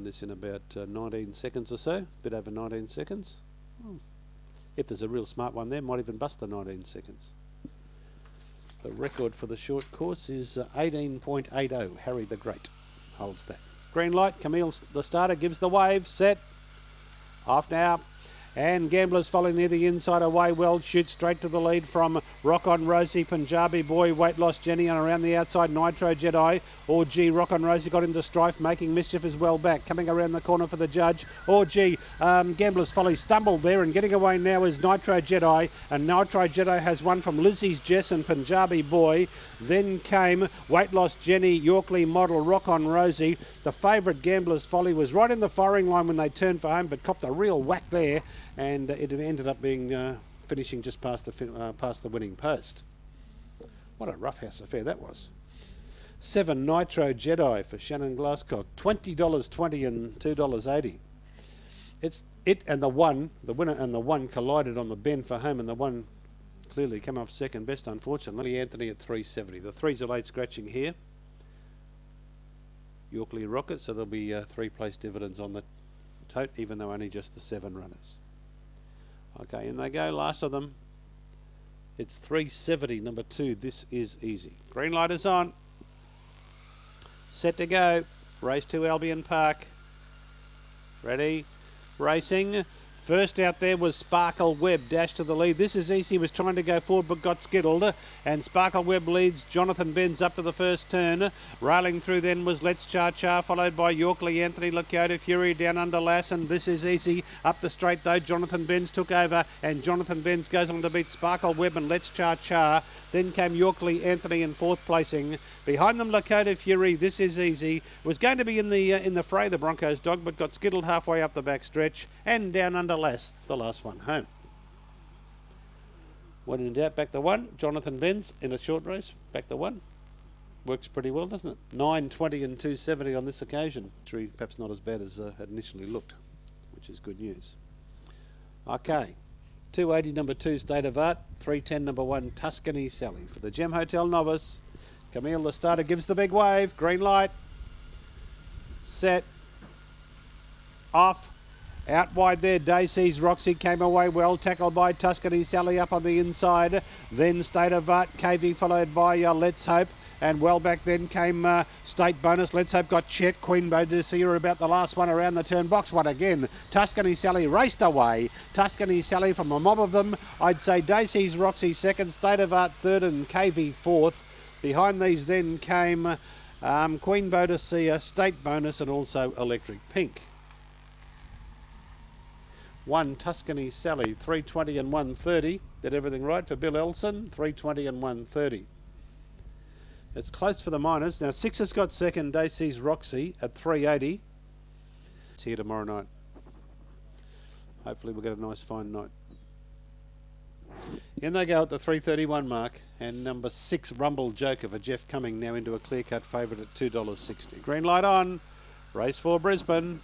run this in about 19 seconds or so, a bit over 19 seconds. If there's a real smart one there, might even bust the 19 seconds. The record for the short course is 18.80. Harry the Great holds that. Green light, Camille the starter gives the wave, set, off now. And Gamblers following near the inside away well, shoots straight to the lead from Rock On Rosie, Punjabi Boy, Weight Loss Jenny, and around the outside Nitro Jedi. Orgy, Rock On Rosie got into strife, making mischief as well back. Coming around the corner for the judge. Orgy, Gamblers Folly stumbled there, and getting away now is Nitro Jedi. And Nitro Jedi has one from Lizzie's Jess and Punjabi Boy. Then came Weight Loss Jenny, Yorkley Model, Rock On Rosie. The favourite Gamblers Folly was right in the firing line when they turned for home, but copped a real whack there. And it ended up being finishing just past the winning post. What a roughhouse affair that was. 7 Nitro Jedi for Shannon Glasscock, $20.20 and $2.80. It and the winner and the one collided on the bend for home, and the one clearly came off second best, unfortunately. Anthony at $3.70. The threes are late scratching here. Yorkley Rocket, so there'll be 3 place dividends on the tote, even though only just the 7 runners. Okay, and they go, last of them. It's $3.70, number 2. This is easy. Green light is on. Set to go. Race to Albion Park. Ready. Racing. First out there was Sparkle Webb, dash to the lead. This is easy, was trying to go forward but got skittled. And Sparkle Webb leads Jonathan Benz up to the first turn. Railing through then was Let's Cha-Cha, followed by Yorkley Anthony, Lakota Fury down under Lass. And This is easy. Up the straight though, Jonathan Benz took over. And Jonathan Benz goes on to beat Sparkle Webb and Let's Cha-Cha. Then came Yorkley Anthony in 4th placing. Behind them, Lakota Fury, This is easy. Was going to be in the fray, the Broncos dog, but got skittled halfway up the back stretch. And down under Lass, the last one home. When in doubt, back the 1. Jonathan Benz in a short race, back the 1. Works pretty well, doesn't it? 9.20 and 2.70 on this occasion. Perhaps not as bad as it initially looked, which is good news. Okay. 280 number 2 State of Art, 310 number 1 Tuscany Sally for the Gem Hotel novice. Camille the starter gives the big wave. Green light. Set. Off. Out wide there, Daisy's Roxy came away well, tackled by Tuscany Sally up on the inside. Then State of Art, KV followed by Let's Hope. And well back then came State Bonus. Let's Hope got checked. Queen Bodicea about the last one around the turn. Box one again. Tuscany Sally raced away. Tuscany Sally from a mob of them. I'd say Daisy's Roxy second, State of Art third, and KV fourth. Behind these then came Queen Bodicea, State Bonus, and also Electric Pink. 1 Tuscany Sally, 320 and 130. Did everything right for Bill Elson, 320 and 130. It's close for the minors. Now 6 has got second, Daisy's Roxy at 380. It's here tomorrow night. Hopefully we'll get a nice fine night. In they go at the 331 mark, and number 6 Rumble Joker for Jeff Cumming now into a clear-cut favourite at $2.60. Green light on. Race for Brisbane.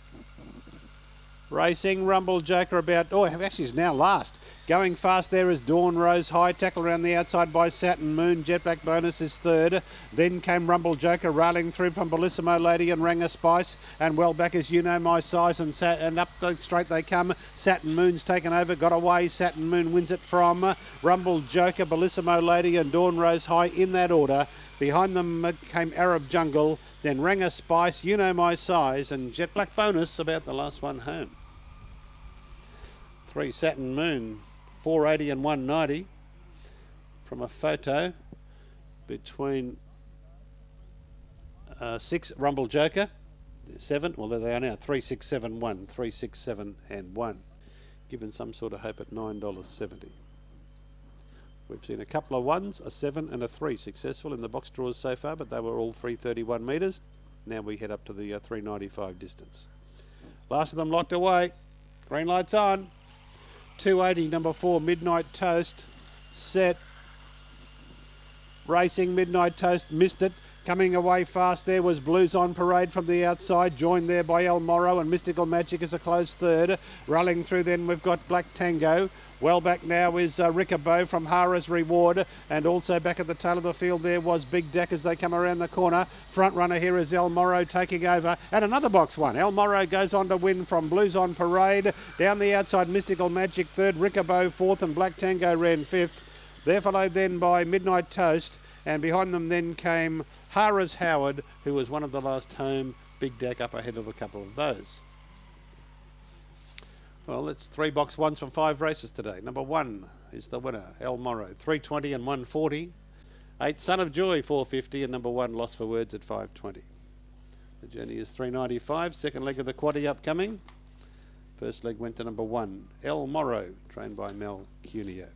Racing, Rumble Joker about, actually is now last. Going fast there is Dawn Rose High, tackle around the outside by Saturn Moon. Jet Black Bonus is third. Then came Rumble Joker railing through from Bellissimo Lady and Ranga Spice. And well back is You Know My Size, and up the straight they come. Saturn Moon's taken over, got away. Saturn Moon wins it from Rumble Joker, Bellissimo Lady and Dawn Rose High in that order. Behind them came Arab Jungle, then Ranga Spice, You Know My Size, and Jet Black Bonus about the last one home. 3 Saturn Moon, 480 and 190 from a photo between 6 Rumble Joker, 7, well there they are now, 3, 6, 7, 1, 3, 6, 7 and 1. Given some sort of hope at $9.70. We've seen a couple of 1s, a 7 and a 3 successful in the box draws so far, but they were all 331 metres. Now we head up to the 395 distance. Last of them locked away. Green lights on. 280 number 4 Midnight Toast. Set. Racing Midnight Toast missed it. Coming away fast there was Blues on Parade from the outside, joined there by El Morro and Mystical Magic as a close third. Rolling through then we've got Black Tango. Well back now is Rickabo from Hara's Reward, and also back at the tail of the field there was Big Deck as they come around the corner. Front runner here is El Morro taking over, and another box one. El Morro goes on to win from Blues on Parade. Down the outside, Mystical Magic third, Rickabo fourth, and Black Tango ran fifth. They're followed then by Midnight Toast, and behind them then came Hara's Howard, who was one of the last home. Big Deck up ahead of a couple of those. Well, it's 3 box ones from 5 races today. Number 1 is the winner, El Morro, 320 and 140. 8 Son of Joy, 450, and number 1 Lost for Words at 520. The journey is 395. Second leg of the quaddie upcoming. First leg went to number 1, El Morro, trained by Mel Cuneo.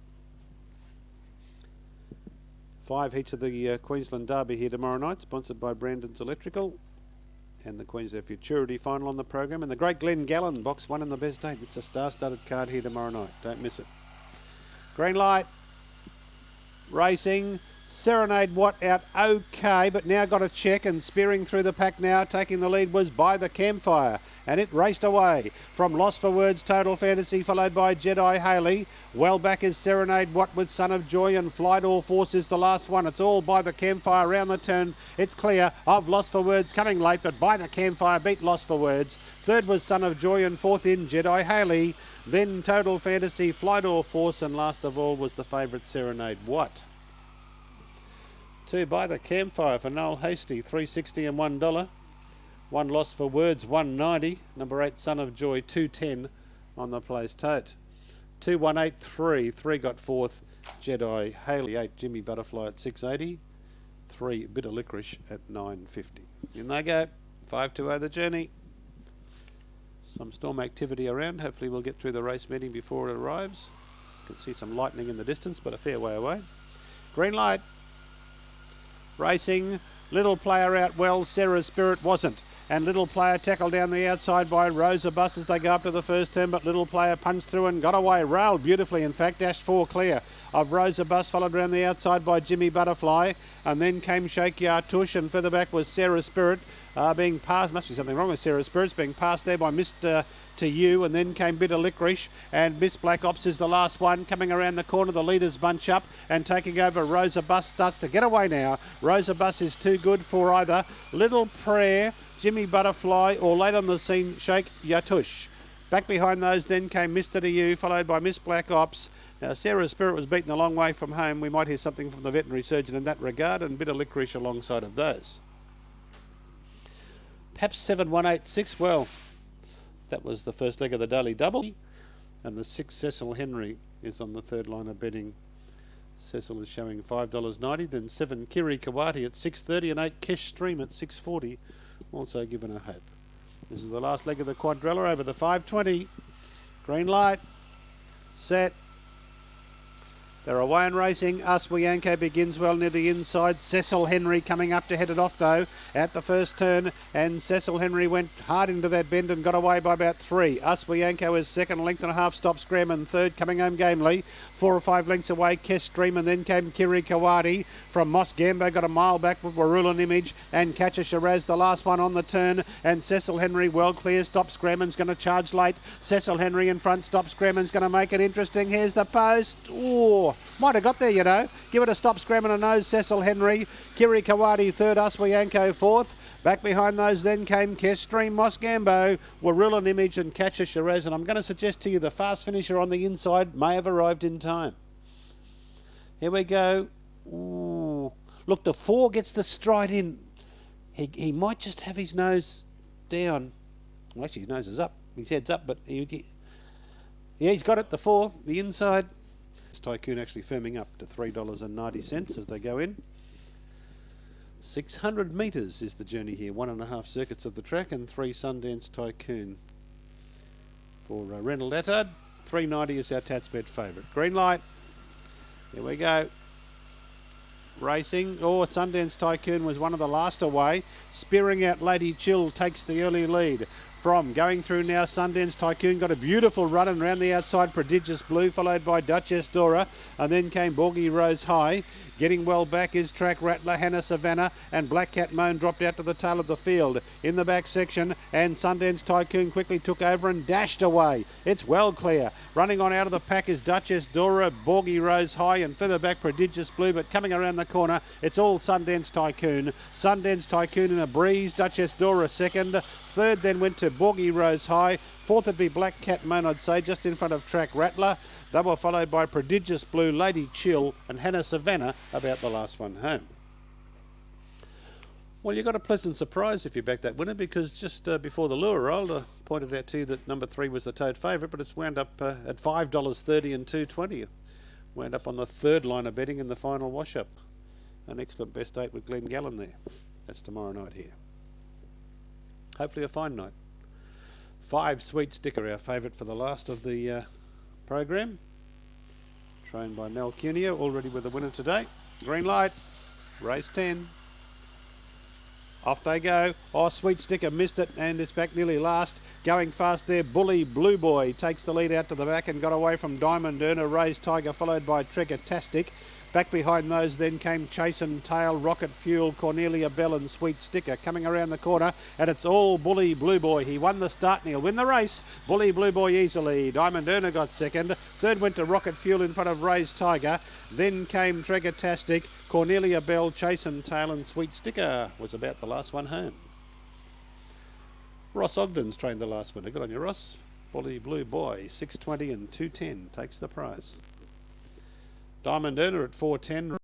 5 heats of the Queensland Derby here tomorrow night, sponsored by Brandon's Electrical. And the Queensland Futurity final on the program. And the Great Glen Gallen, box 1 in the best 8. It's a star-studded card here tomorrow night. Don't miss it. Green light. Racing. Serenade Watt out okay, but now got a check, and spearing through the pack now, taking the lead was By the Campfire, and it raced away from Lost for Words, Total Fantasy, followed by Jedi Haley. Well back is Serenade Watt with Son of Joy, and Flight All Force is the last one. It's all By the Campfire around the turn. It's clear of Lost for Words coming late, but By the Campfire beat Lost for Words. Third was Son of Joy, and fourth in Jedi Haley. Then Total Fantasy, Flight All Force, and last of all was the favourite Serenade Watt. 2 By the Campfire for Noel Hasty, $3.60 and $1. 1 Lost for Words, $1.90. Number 8 Son of Joy, $2.10 on the place tote. 2 183, 3 got fourth. Jedi Haley, 8 Jimmy Butterfly at $6.80. 3 Bitter Licorice at $9.50. In they go. 5-2-0 the journey. Some storm activity around. Hopefully we'll get through the race meeting before it arrives. You can see some lightning in the distance, but a fair way away. Green light. Racing, Little Player out well, Sarah's Spirit wasn't. And Little Player tackled down the outside by Rosa Bus as they go up to the first turn, but Little Player punched through and got away, railed beautifully in fact, dashed 4 clear of Rosa Bus, followed around the outside by Jimmy Butterfly, and then came Shake Tush, and further back was Sarah's Spirit being passed. Must be something wrong with Sarah's Spirit's being passed there by Mr. To You, and then came Bitter Licorice, and Miss Black Ops is the last one. Coming around the corner, the leaders bunch up and taking over. Rosa Bus starts to get away now. Rosa Bus is too good for either Little Prayer, Jimmy Butterfly, or late on the scene Shake Yatush. Back behind those then came Mr. To You, followed by Miss Black Ops. Now Sarah's Spirit was beaten a long way from home. We might hear something from the veterinary surgeon in that regard, and Bitter Licorice alongside of those. Perhaps 7186, well, that was the first leg of the daily double, and the 6 Cecil Henry is on the third line of betting. Cecil is showing $5.90, then 7 Kiri Kawati at $6.30, and 8 Kesh Stream at $6.40, also given a hope. This is the last leg of the quadrilla over the 520. Green light, set. They're away and racing. Aswayanko begins well near the inside. Cecil Henry coming up to head it off though at the first turn, and Cecil Henry went hard into that bend and got away by about 3. Aswayanko is second, length and a half stops Graham, and third coming home gamely. 4 or 5 lengths away Kesh Stream, and then came Kiri Kawati from Moss Gambo, got a mile back with Warulan Image and Catcher Shiraz, the last one on the turn, and Cecil Henry well clear, stops Grahman's going to charge late. Cecil Henry in front, stops Grahman's going to make it interesting. Here's the post. Oh, might have got there, you know. Give it a stop, Scram and a nose, Cecil Henry. Kiri Kawati third, Aswayanko fourth. Back behind those then came Kesh Stream, Moss Gambo, Warulan Image and Catcher Shiraz. And I'm going to suggest to you the fast finisher on the inside may have arrived in time. Here we go. Ooh. Look, the 4 gets the stride in. He might just have his nose down. Well, actually, his nose is up. His head's up, but yeah, he's got it, the 4, the inside. Tycoon actually firming up to $3.90 as they go in. 600 metres is the journey here. 1.5 circuits of the track, and 3 Sundance Tycoon. For Reynold Attard, $3.90 is our Tatsbet favourite. Green light. Here we go. Racing. Oh, Sundance Tycoon was one of the last away. Spearing out Lady Chill takes the early lead. From going through now, Sundance Tycoon got a beautiful run, and round the outside Prodigious Blue, followed by Duchess Dora, and then came Borgie Rose High. Getting well back is Track Rattler, Hannah Savannah, and Black Cat Moan dropped out to the tail of the field. In the back section, and Sundance Tycoon quickly took over and dashed away. It's well clear. Running on out of the pack is Duchess Dora, Borgie Rose High, and further back Prodigious Blue, but coming around the corner, it's all Sundance Tycoon. Sundance Tycoon in a breeze, Duchess Dora second. Third then went to Borgie Rose High. Fourth would be Black Cat Moan, I'd say, just in front of Track Rattler. They were followed by Prodigious Blue, Lady Chill, and Hannah Savannah, about the last one home. Well, you got a pleasant surprise if you back that winner, because just before the lure rolled, I pointed out to you that number 3 was the tote favourite, but it's wound up at $5.30 and $2.20. Wound up on the third line of betting in the final wash-up. An excellent best 8 with Glenn Gallen there. That's tomorrow night here. Hopefully a fine night. 5 Sweet Sticker, our favourite for the last of the program. Trained by Mel Cuneo, already with a winner today. Green light, race 10. Off they go. Oh, Sweet Sticker missed it and it's back nearly last. Going fast there, Bully Blue Boy takes the lead out to the back and got away from Diamond Earner, Raised Tiger, followed by Trigger-tastic. Back behind those then came Chase and Tail, Rocket Fuel, Cornelia Bell and Sweet Sticker. Coming around the corner, and it's all Bully Blue Boy. He won the start and he'll win the race. Bully Blue Boy easily. Diamond Earner got second. Third went to Rocket Fuel in front of Raised Tiger. Then came Trigger-tastic, Cornelia Bell, Chase and Tail and Sweet Sticker was about the last one home. Ross Ogden's trained the last winner. Good on you, Ross. Bully Blue Boy, 6.20 and 2.10 takes the prize. Diamond Earner at 4.10.